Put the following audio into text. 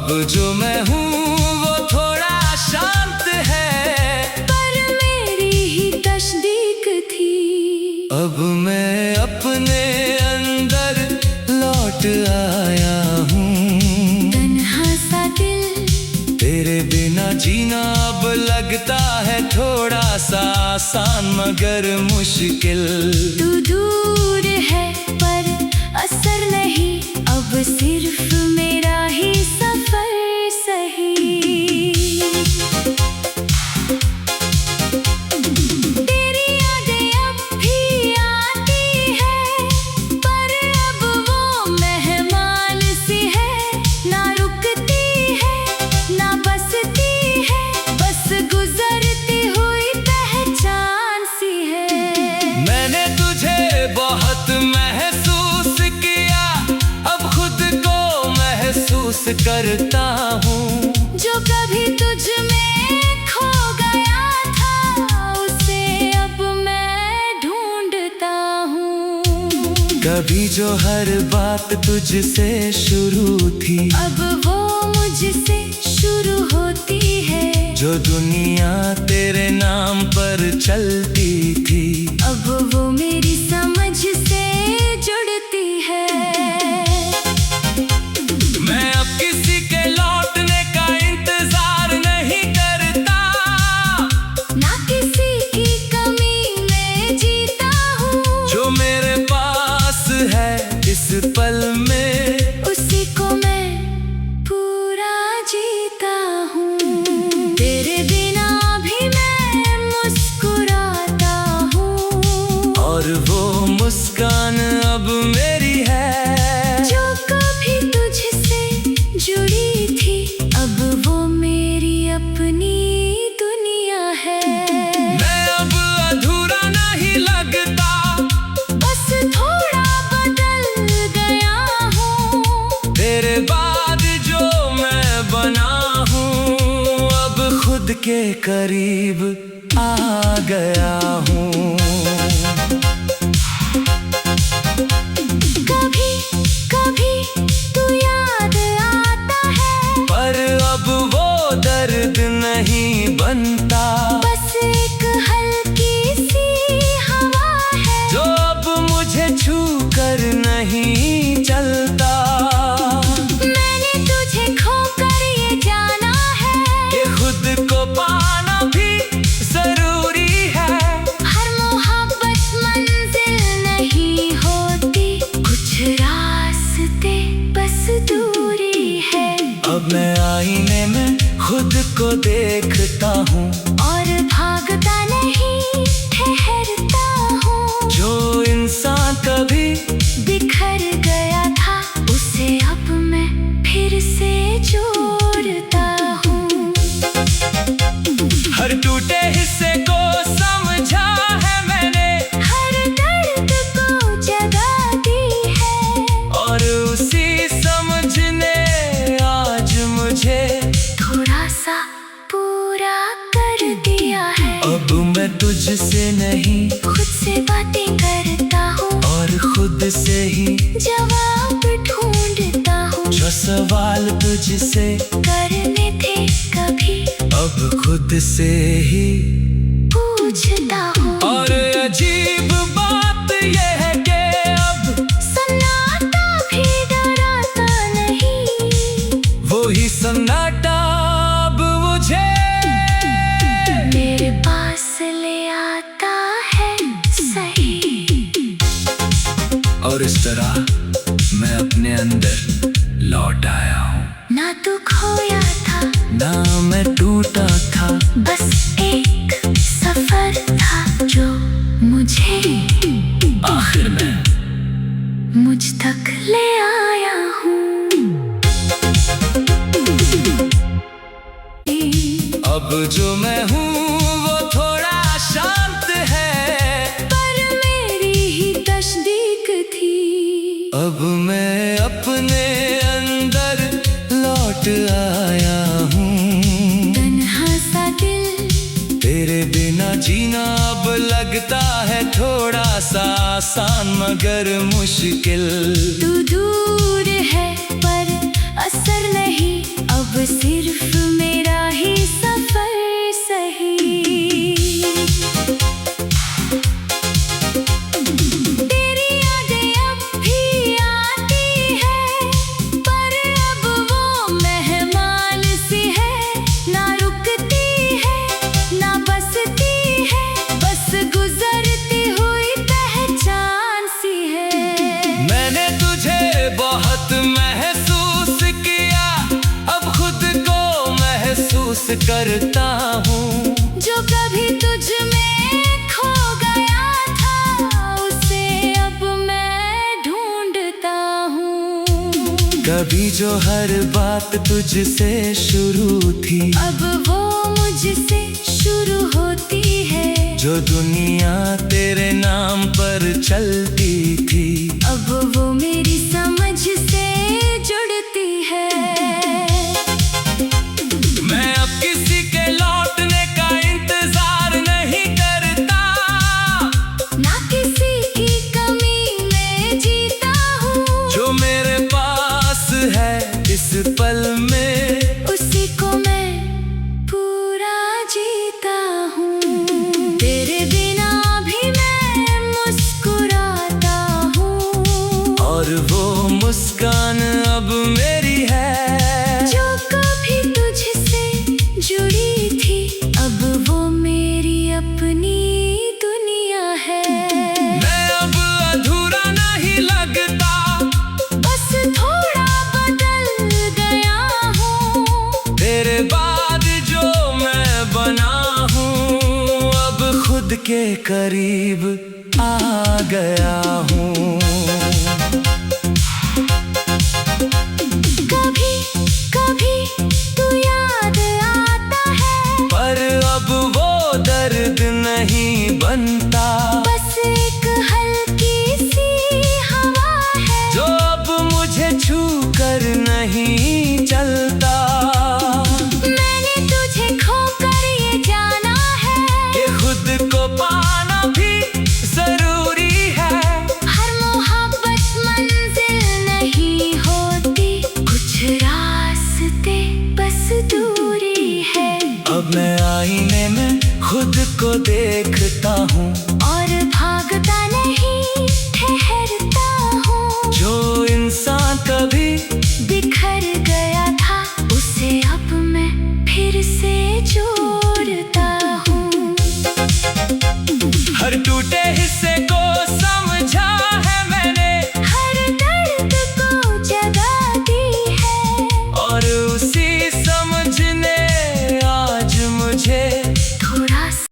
अब जो मैं हूँ वो थोड़ा शांत है, पर मेरी ही तस्दीक थी। अब मैं अपने अंदर लौट आया हूँ। तन्हा सा दिल, तेरे बिना जीना अब लगता है थोड़ा सा आसान मगर मुश्किल। तू दूर है पर असर नहीं, अब सिर्फ मेरा ही सफर सही। तेरी यादें अब भी आती है, पर अब वो मेहमान सी है, ना रुकती है ना बसती है, बस गुजरती हुई पहचान सी है। मैंने तुझे बहुत महसूस किया, अब खुद को महसूस करता हूँ। जो कभी तुझ में खो गया था, उसे अब मैं ढूंढता हूँ। कभी जो हर बात तुझसे शुरू थी, अब वो मुझसे शुरू होती है। जो दुनिया तेरे नाम पर चलती थी, अब वो मेरी समझ से जुड़ती है। मैं अब किसी के लौटने का इंतजार नहीं करता, ना किसी की कमी में जीता हूँ। जो मेरे पास है इस पल में, उसी को मैं पूरा जीता हूँ। तेरे बिना भी मैं मुस्कुराता हूँ, और वो मुस्कान अब मेरी है। जो कभी तुझसे जुड़ी थी, अब वो मेरी अपनी दुनिया है। मैं अब अधूरा नहीं लगता, बस थोड़ा बदल गया हूँ। तेरे बाद जो मैं बना हूँ, अब खुद के करीब आ गया हूँ। कभी कभी तू याद आता है, पर अब वो दर्द नहीं बनता, बस एक हल्की सी हवा है, जो अब मुझे छू कर नहीं चलता। मैंने तुझे खोकर ये जाना है, कि खुद को पाना भी जरूरी है। हर मोहब्बत मंजिल नहीं होती, कुछ रास्ते बस दूरी है। अब मैं आईने में खुद को देखता हूँ, और भागता नहीं ठहरता हूँ। जो इंसान कभी बिखर गया था, उसे अब मैं फिर से जोड़ता हूँ। हर टूटे हिस्से को समझा है मैंने, हर दर्द को जगह दी है, और उसी समझ ने आज मुझे थोड़ा सा पूरा कर दिया है। अब मैं तुझसे नहीं खुद से बातें करता हूँ, और खुद से ही जवाब ढूंढता हूँ। जो सवाल तुझसे करने थे कभी, अब खुद से ही पूछता हूँ। और अजीब बात यह है कि अब सन्नाटा भी डराता नहीं, वो ही सन्नाटा अब मुझे मेरे पास ले आता है सही। और इस तरह मैं अपने अंदर लौट आया हूँ। ना तू खोया था, ना मैं टूटा था, बस एक सफर था जो मुझे आखिर में मुझ तक ले आया हूँ। अब जो मैं हूँ वो थोड़ा शांत है, पर मेरी ही तस्दीक थी। अब मैं अपने अंदर लौट आया हूँ। तन्हा सा दिल, तेरे बिना जीना अब लगता है थोड़ा सा आसान मगर मुश्किल। तू दूर है पर असर नहीं, अब करता हूँ। जो कभी तुझ में खो गया था, उसे अब मैं ढूंढता हूँ। कभी जो हर बात तुझसे शुरू थी, अब वो मुझसे शुरू होती है। जो दुनिया तेरे नाम पर चलती थी, अब वो मेरी समझ से जुड़ती है। मैं अब किसी के लौटने का इंतजार नहीं करता, ना किसी की कमी में जीता हूँ। जो मेरे पास है इस पल में, उसी को मैं पूरा जीता हूँ। तेरे बिना भी मैं मुस्कुराता हूँ, और वो मुस्कान अब मेरी है। जो कभी तुझसे जुड़ी थी, अब वो मेरी अपनी दुनिया है। मैं अब अधूरा नहीं लगता, बस थोड़ा बदल गया हूँ। तेरे बाद जो मैं बना हूँ, अब खुद के करीब आ गया हूँ। कभी कभी तू याद आता है, पर अब वो दर्द नहीं बनता, बस एक हल्की सी हवा है। जो अब मुझे छू कर नहीं चलता। मैंने तुझे खोकर ये जाना है कि खुद को पाना भी जरूरी है। हर मोहब्बत मंजिल नहीं होती, कुछ रास्ते बस दूरी है। अब मैं आईने में खुद को देखता हूँ,